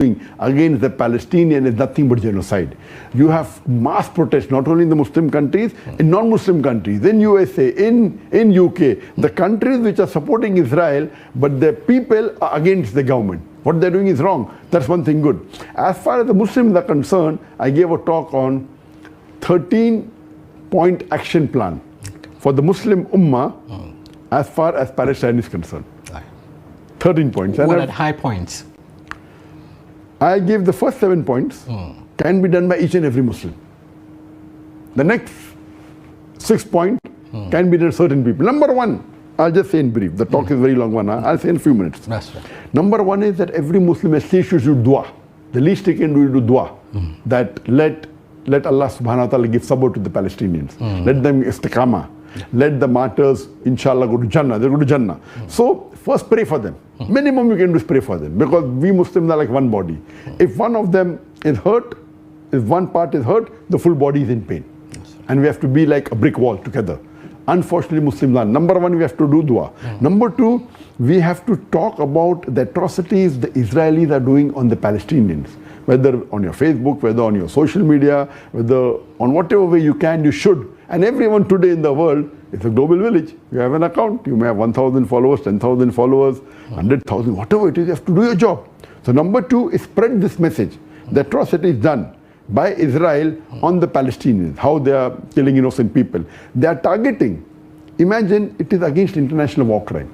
against the Palestinian is nothing but genocide. You have mass protests not only in the Muslim countries, in non-Muslim countries, in USA, in UK, the countries which are supporting Israel, but the people are against the government. What they're doing is wrong. That's one thing good. As far as the Muslims are concerned, I gave a talk on 13-point action plan for the Muslim Ummah as far as Palestine is concerned. 13 points. What are high points? I give the first 7 points can be done by each and every Muslim. The next 6 points can be done by certain people. Number 1, I'll just say in brief. The talk is very long one. I'll say in a few minutes. That's right. Number 1 is that every Muslim at least should do dua. The least he can do is do dua. That let Allah subhanahu wa ta'ala give sabr to the Palestinians. Let them istiqamah. Let the martyrs, inshallah, go to Jannah. They go to Jannah. So, first pray for them. Minimum you can do is pray for them. Because we Muslims are like one body. If one of them is hurt, if one part is hurt, the full body is in pain. And we have to be like a brick wall together. Unfortunately, Muslims are. Number 1, we have to do dua. Number 2, we have to talk about the atrocities the Israelis are doing on the Palestinians. Whether on your Facebook, whether on your social media, whether on whatever way you can, you should. And everyone today in the world, it's a global village. You have an account. You may have 1,000 followers, 10,000 followers, 100,000, whatever it is, you have to do your job. So number 2 is spread this message. The atrocity is done by Israel on the Palestinians, how they are killing innocent people. They are targeting. Imagine it is against international war crime.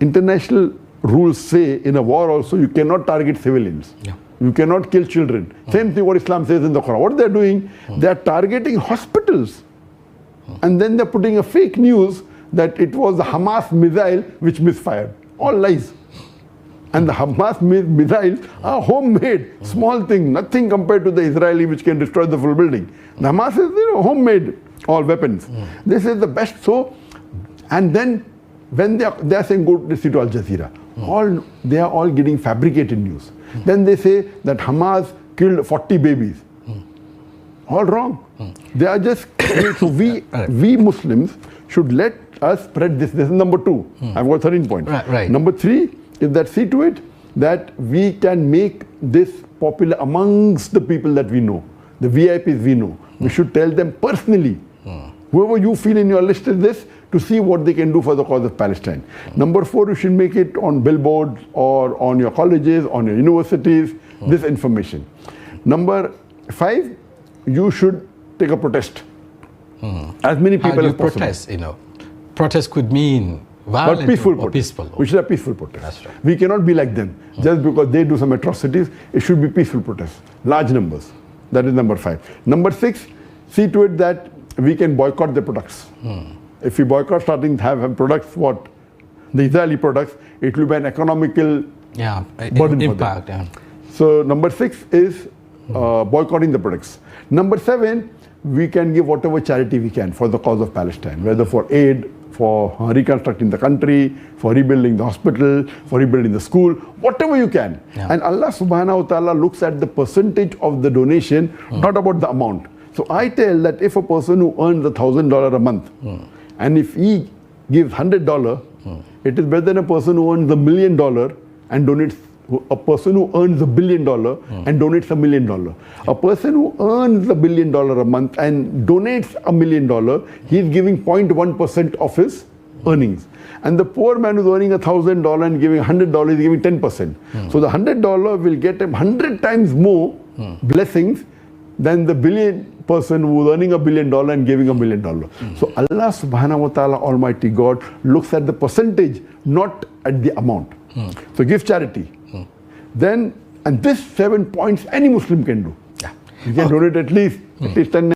International rules say in a war also you cannot target civilians. You cannot kill children. Same thing what Islam says in the Quran. What they're doing, they're targeting hospitals. And then they're putting a fake news that it was the Hamas missile which misfired. All lies. And the Hamas missiles are homemade, small thing, nothing compared to the Israeli which can destroy the full building. The Hamas is, homemade, all weapons. This is the best. So, and then when they are saying go to see to Al Jazeera, they are all getting fabricated news. Then they say that Hamas killed 40 babies. All wrong. They are just, so we Muslims should let us spread this. This is number 2. I've got 13 points. Right. Number 3 is that see to it that we can make this popular amongst the people that we know, the VIPs we know. We should tell them personally, whoever you feel in your list is this, to see what they can do for the cause of Palestine. Number 4, you should make it on billboards or on your colleges, on your universities, this information. Number 5, you should take a protest. As many people as possible. Protest, protest could mean violent, but peaceful or peaceful. We should have peaceful protest. That's right. We cannot be like them. Just because they do some atrocities, it should be peaceful protests. Large numbers. That is number 5. Number 6, see to it that we can boycott the products. If we boycott starting to have products, the Israeli products, it will be an economical burden impact. For them. So number 6 is boycotting the products. Number 7, we can give whatever charity we can for the cause of Palestine, whether for aid, for reconstructing the country, for rebuilding the hospital, for rebuilding the school, whatever you can. And Allah subhanahu wa ta'ala looks at the percentage of the donation, not about the amount. So I tell that if a person who earns $1,000 a month, and if he gives $100, it is better than a person who earns $1 million and donates, a person who earns $1 billion and donates $1 million. A person who earns $1 billion a month and donates $1 million, he is giving 0.1% of his earnings. And the poor man who's earning $1,000 and giving $100 is giving 10%. So the $100 will get him 100 times more blessings than the billion person who's earning $1 billion and giving $1 million. So Allah subhanahu wa ta'ala, Almighty God, looks at the percentage, not at the amount. So give charity. Then, and this 7 points any Muslim can do. You can donate at least 10